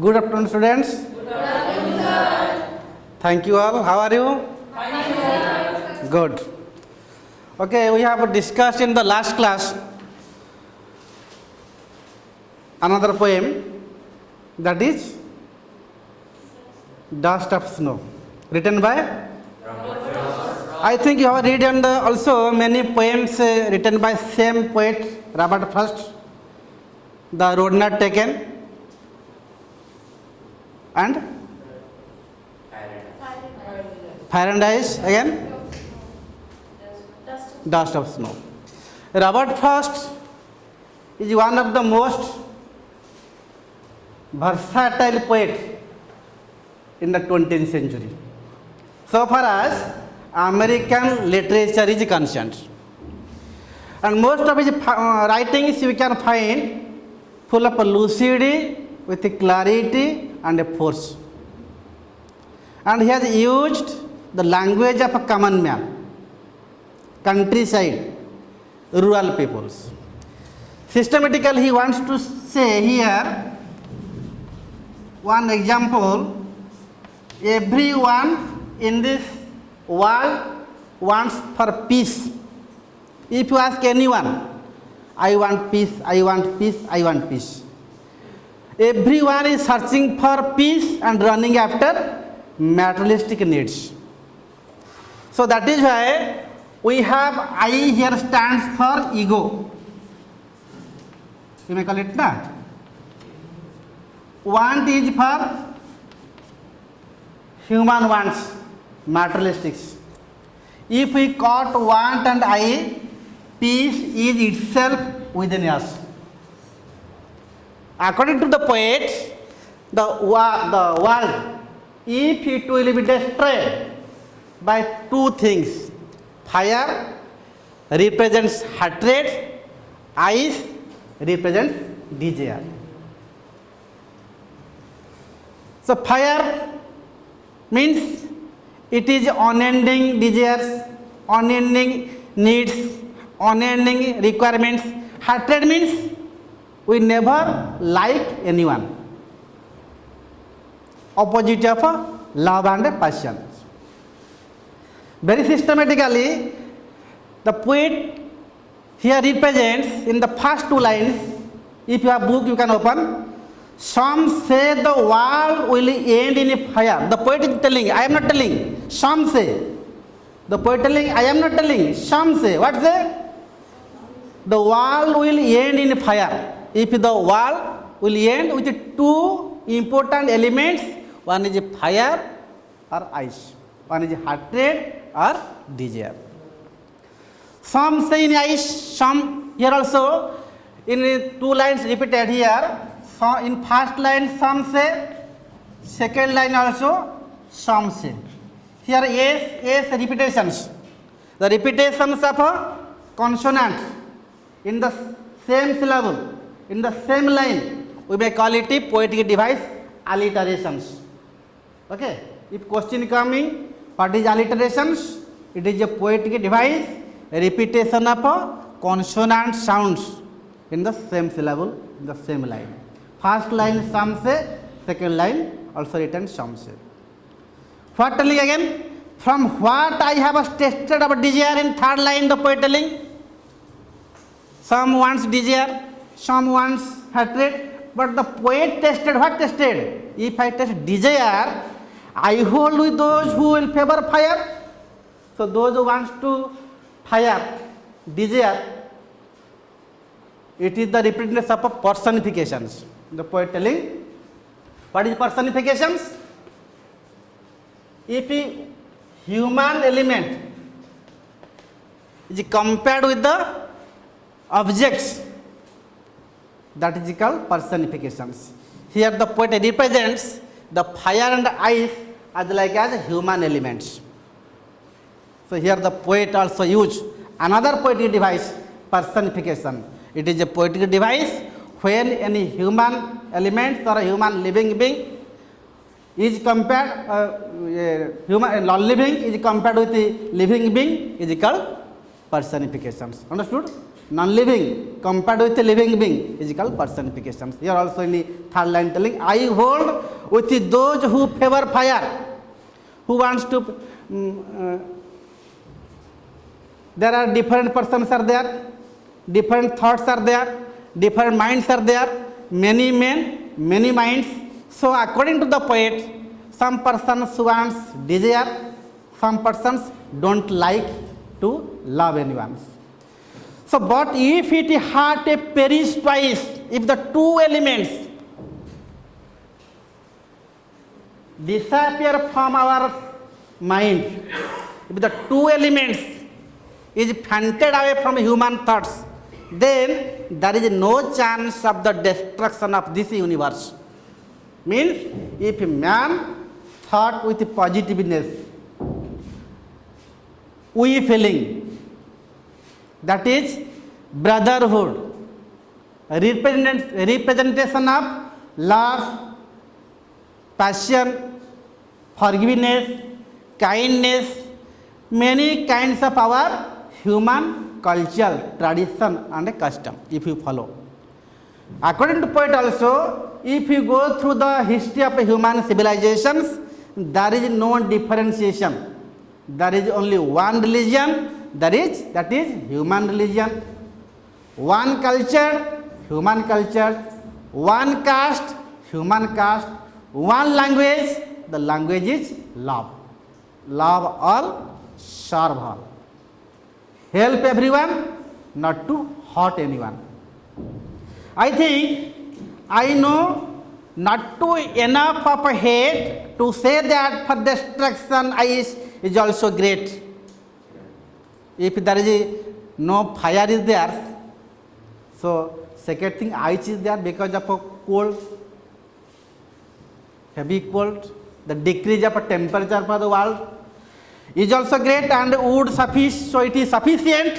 Good afternoon, students. Thank you all. How are you? Good. Okay, we have discussed in the last class another poem, that is Dust of Snow, written by I think you have read and also many poems written by same poet Robert Frost, The Road Not Taken and Fire and Ice, again Dust of Snow. Robert Frost is one of the most versatile poet in the 20th century, so far as American literature is concerned. And most of his writings you can find full of lucidity, with clarity and a force. And he has used the language of a common man, countryside, rural peoples. Systematically, he wants to say here one example: everyone in this world wants for peace. If you ask anyone, I want peace, I want peace, I want peace. Everyone is searching for peace and running after materialistic needs. So that is why we have I here stands for ego. You may call it na. Want is for human wants, materialistics. If we cut want and I, peace is itself within us. According to the poet, the world, if it will be destroyed by two things, fire represents hatred, ice represents desire. So fire means it is unending desires, unending needs, unending requirements. Hatred means we never like anyone. Opposite of love and passion. Very systematically, the poet here represents in the first two lines. If you have book, you can open. Some say the world will end in a fire. The poet is telling, I am not telling. Some say. The poet telling, I am not telling. Some say. What say? The world will end in fire. If the world will end with two important elements, one is fire or ice, one is hatred or desire. Some say in ice, some here also in two lines repeated here. So in first line some say, second line also some say. Here yes repetitions. The repetitions of a consonant in the same syllable, in the same line, we may call it a poetic device, alliterations. Okay, if question coming, what is alliterations? It is a poetic device, a repetition of a consonant sounds in the same syllable, in the same line. First line some say, second line also written some say. What telling again? From what I have tested of desire in third line, the poet telling. Some wants desire, some wants hatred, but the poet tested, what tested? If I test desire, I hold with those who will favor fire. So those who wants to fire, desire, it is the representative of personifications. The poet telling, what is personifications? If a human element is compared with the objects, that is called personifications. Here the poet represents the fire and ice as like as human elements. So here the poet also use another poetic device, personification. It is a poetic device when any human element or a human living being is compared, human non-living is compared with the living being, is called personifications. Understood? non-living compared with a living being is called personification. Here also in the third line telling, I hold with those who favor fire, who wants to, there are different persons are there, different thoughts are there, different minds are there, many men, many minds. So according to the poet, some persons wants desire, some persons don't like to love anyone. So, but if it had a perish twice, if the two elements disappear from our mind, if the two elements is fainted away from human thoughts, then there is no chance of the destruction of this universe. Means, if a man thought with positiveness, we feeling, that is brotherhood, representation of love, passion, forgiveness, kindness, many kinds of our human culture, tradition and custom, if you follow. According to poet also, if you go through the history of human civilizations, there is no differentiation. There is only one religion, that is human religion. One culture, human culture. One caste, human caste. One language, the language is love. Love all, serve all. Help everyone, not to hurt anyone. I think I know not to enough of a hate to say that for destruction is also great. If there is no fire is there, so second thing ice is there because of a cold, heavy cold, the decrease of a temperature for the world is also great, and wood sufficient, so it is sufficient.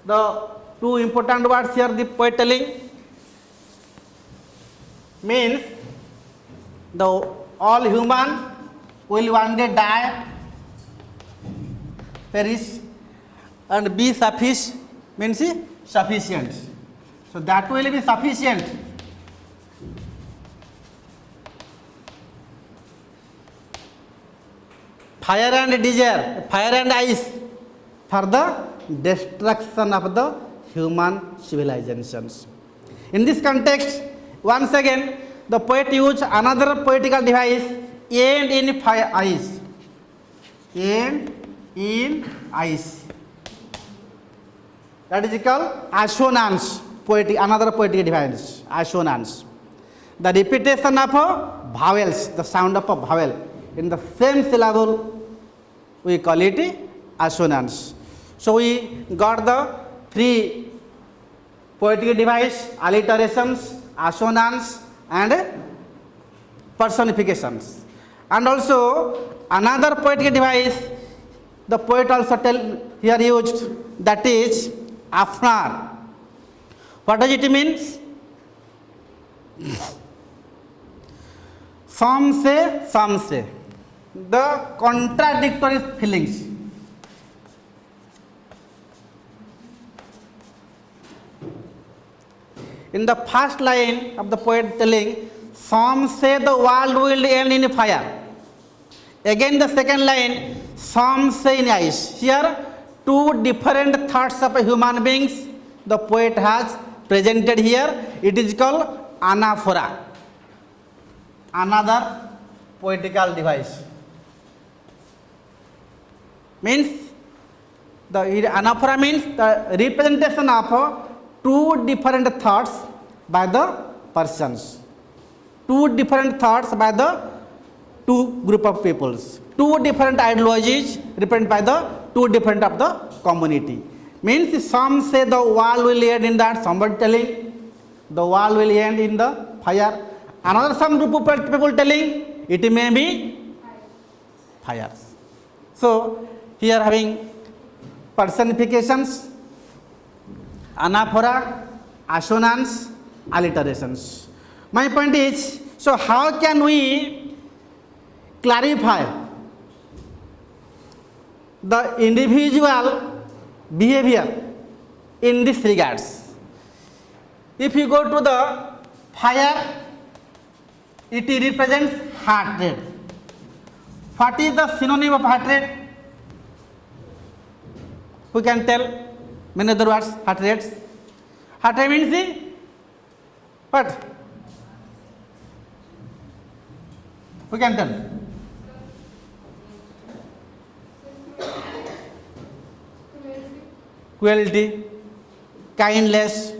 The two important words here the poet telling means the all human will one day die, perish, and be sufficient means sufficient. So that will be sufficient. Fire and desire, fire and ice for the destruction of the human civilizations. In this context, once again, the poet used another poetical device, end in fire, ice. End in ice. That is called assonance, another poetic device, assonance. The repetition of vowels, the sound of a vowel in the same syllable, we call it assonance. So we got the three poetic device, alliterations, assonance and personifications. And also another poetic device, the poet also here used, that is afnar. What does it mean? Some say. The contradictory feelings. In the first line of the poet telling, some say the world will end in fire. Again the second line, some say in ice. Here two different thoughts of human beings the poet has presented here. It is called anaphora, another poetical device. Means the anaphora means the representation of two different thoughts by the persons, two different thoughts by the two group of peoples, two different ideologies represented by the two different of the community. Means some say the world will end in that, somebody telling the world will end in the fire, another some group of people telling it may be fire. So here having personifications, anaphora, assonance, alliterations. My point is, so how can we clarify the individual behavior in this regards. If you go to the fire, it represents heart rate. What is the synonym of heart rate? Who can tell? Many other words, heart rates. Heart rate means the what? Who can tell? Cruelty, kindness,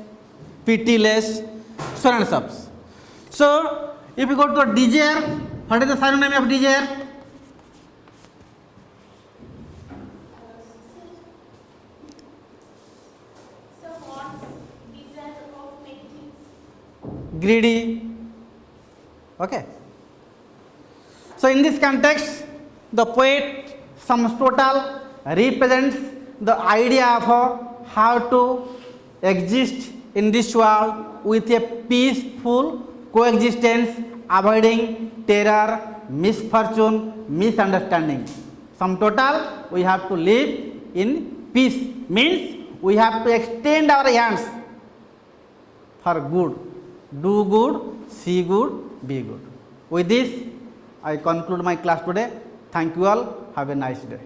pitiless, so on and so forth. So, if you go to the desire, what is the synonym of desire? Greedy. Okay. So, in this context, the poet sums total represents the idea of how to exist in this world with a peaceful coexistence, avoiding terror, misfortune, misunderstanding. Sum total, we have to live in peace, means we have to extend our hands for good, do good, see good, be good. With this, I conclude my class today. Thank you all. Have a nice day.